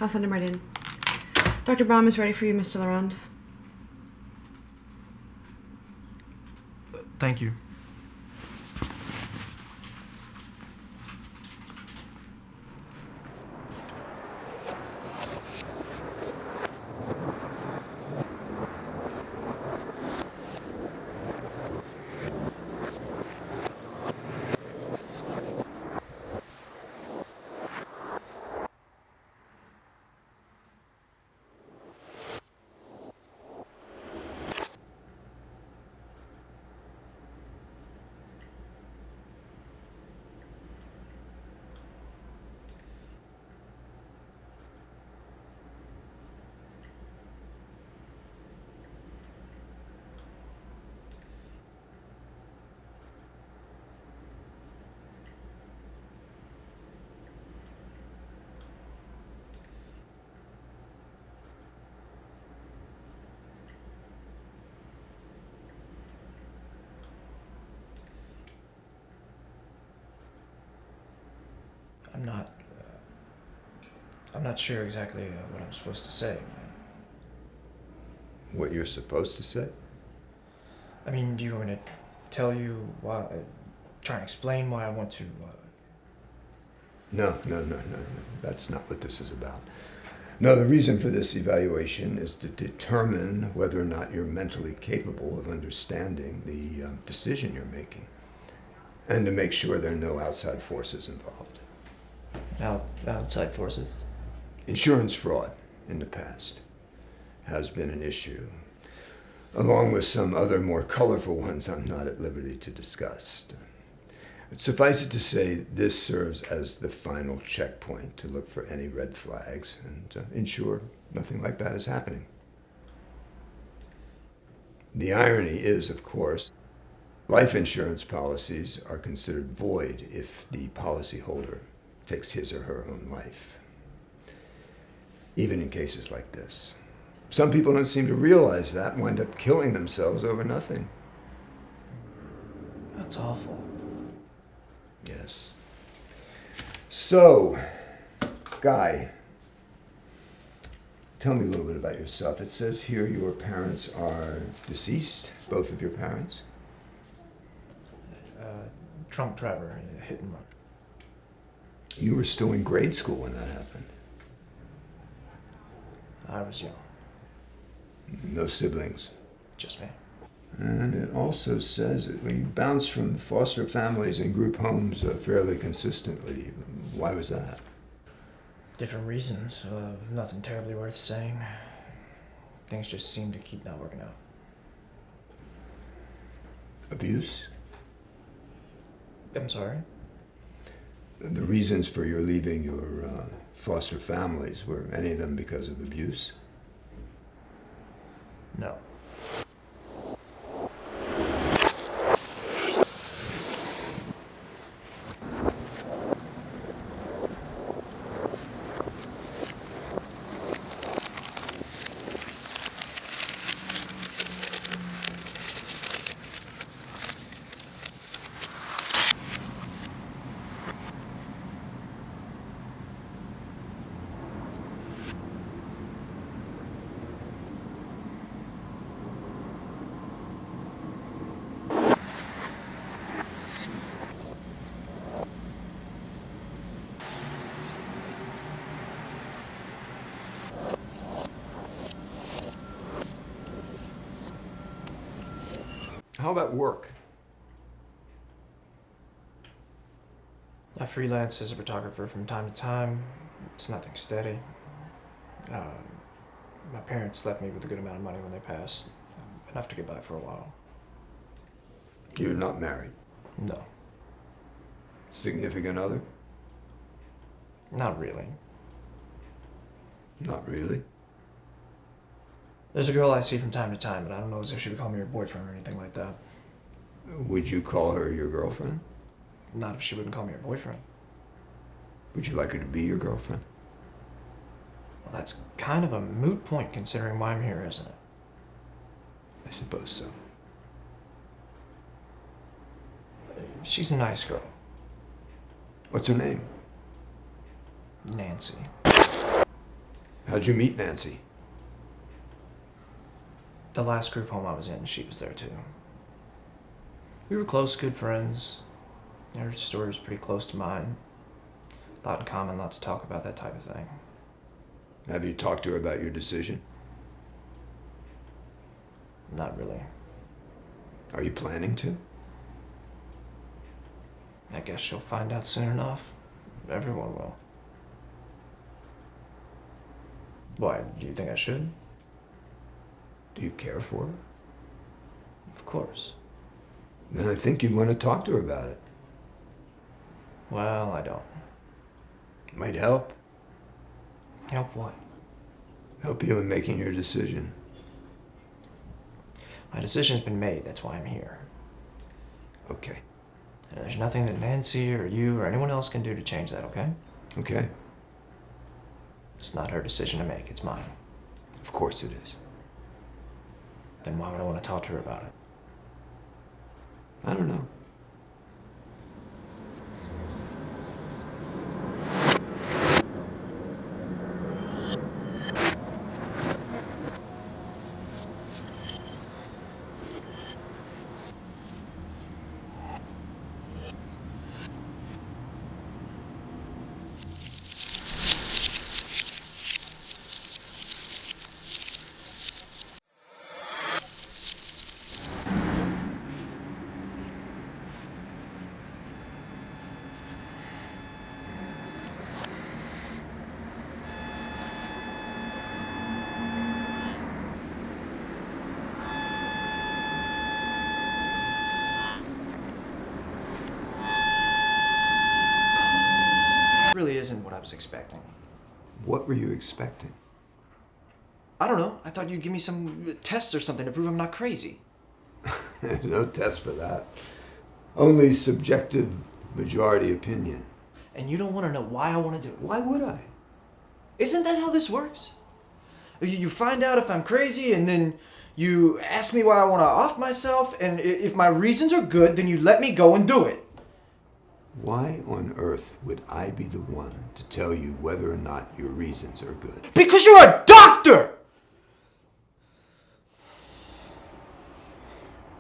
I'll send him right in. Dr. Baum is ready for you, Mr. Laurent. Thank you. I'm not sure exactly what I'm supposed to say. What you're supposed to say? I mean, do you want me to tell you why, try and explain why I want to, No. That's not what this is about. No, the reason for this evaluation is to determine whether or not you're mentally capable of understanding the decision you're making, and to make sure there are no outside forces involved. outside forces? Insurance fraud in the past has been an issue, along with some other more colorful ones I'm not at liberty to discuss. Suffice it to say, this serves as the final checkpoint to look for any red flags and ensure nothing like that is happening. The irony is, of course, life insurance policies are considered void if the policyholder takes his or her own life, even in cases like this. Some people don't seem to realize that and wind up killing themselves over nothing. That's awful. Yes. So, Guy, tell me a little bit about yourself. It says here your parents are deceased, both of your parents. Drunk driver, hit and run. You were still in grade school when that happened. I was young. No siblings. Just me. And it also says that when you bounce from foster families and group homes fairly consistently. Why was that? Different reasons. Nothing terribly worth saying. Things just seem to keep not working out. Abuse? I'm sorry? The reasons for your leaving your foster families, were any of them because of abuse? No. How about work? I freelance as a photographer from time to time. It's nothing steady. My parents left me with a good amount of money when they passed. Enough to get by for a while. You're not married? No. Significant other? Not really. Not really? There's a girl I see from time to time, but I don't know as if she would call me her boyfriend or anything like that. Would you call her your girlfriend? Not if she wouldn't call me her boyfriend. Would you like her to be your girlfriend? Well, that's kind of a moot point considering why I'm here, isn't it? I suppose so. She's a nice girl. What's her name? Nancy. How'd you meet Nancy? The last group home I was in, she was there too. We were close, good friends. Her story was pretty close to mine. A lot in common, lots to talk about, that type of thing. Have you talked to her about your decision? Not really. Are you planning to? I guess she'll find out soon enough. Everyone will. Why, do you think I should? Do you care for her? Of course. Then I think you'd want to talk to her about it. Well, I don't. Might help. Help what? Help you in making your decision. My decision's been made, that's why I'm here. Okay. And there's nothing that Nancy or you or anyone else can do to change that, okay? Okay. It's not her decision to make, it's mine. Of course it is. Then why would I want to talk to her about it? I don't know. Really isn't what I was expecting. What were you expecting? I don't know. I thought you'd give me some tests or something to prove I'm not crazy. No test for that. Only subjective majority opinion. And you don't want to know why I want to do it. Why would I? Isn't that how this works? You find out if I'm crazy, and then you ask me why I want to off myself, and if my reasons are good, then you let me go and do it. Why on earth would I be the one to tell you whether or not your reasons are good? Because you're a doctor!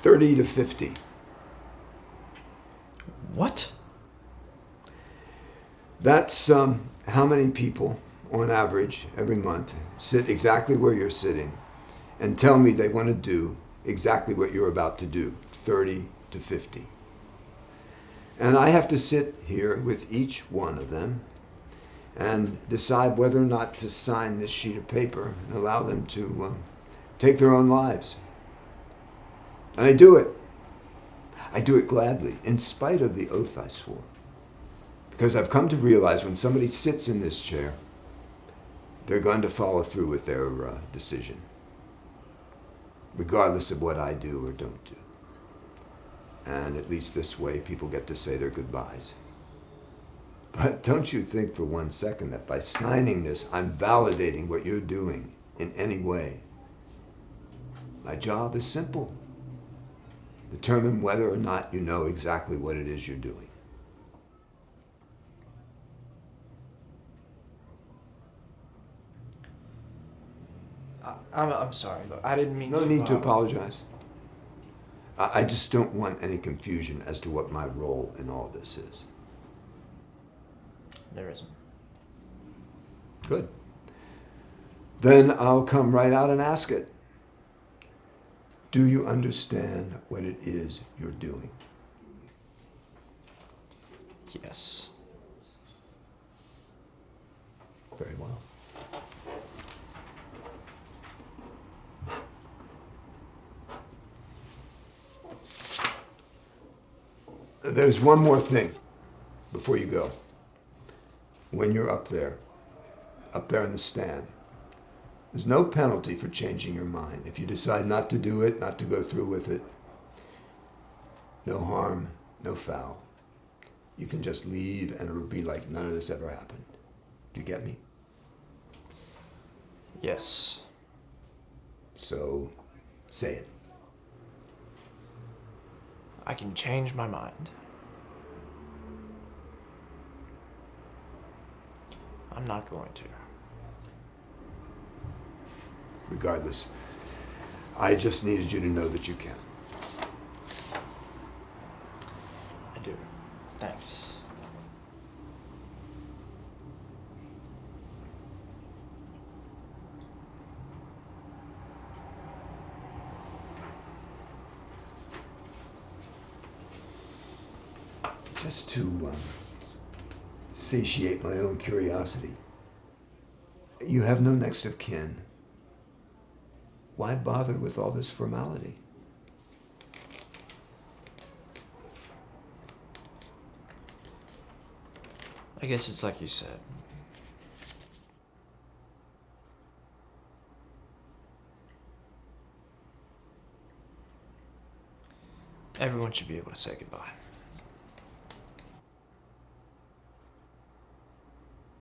30 to 50. What? That's how many people, on average, every month, sit exactly where you're sitting and tell me they want to do exactly what you're about to do. 30 to 50. And I have to sit here with each one of them and decide whether or not to sign this sheet of paper and allow them to take their own lives. And I do it. I do it gladly, in spite of the oath I swore. Because I've come to realize when somebody sits in this chair, they're going to follow through with their decision, regardless of what I do or don't do. And at least this way, people get to say their goodbyes. But don't you think for 1 second that by signing this, I'm validating what you're doing in any way. My job is simple. Determine whether or not you know exactly what it is you're doing. I'm sorry. Look, I didn't mean No to... need to apologize. I just don't want any confusion as to what my role in all this is. There isn't. Good. Then I'll come right out and ask it. Do you understand what it is you're doing? Yes. Very well. There's one more thing before you go. When you're up there in the stand, there's no penalty for changing your mind. If you decide not to do it, not to go through with it, no harm, no foul. You can just leave and it'll be like none of this ever happened. Do you get me? Yes. So, say it. I can change my mind. I'm not going to. Regardless, I just needed you to know that you can. I do. Thanks. Just to satiate my own curiosity. You have no next of kin. Why bother with all this formality? I guess it's like you said. Everyone should be able to say goodbye.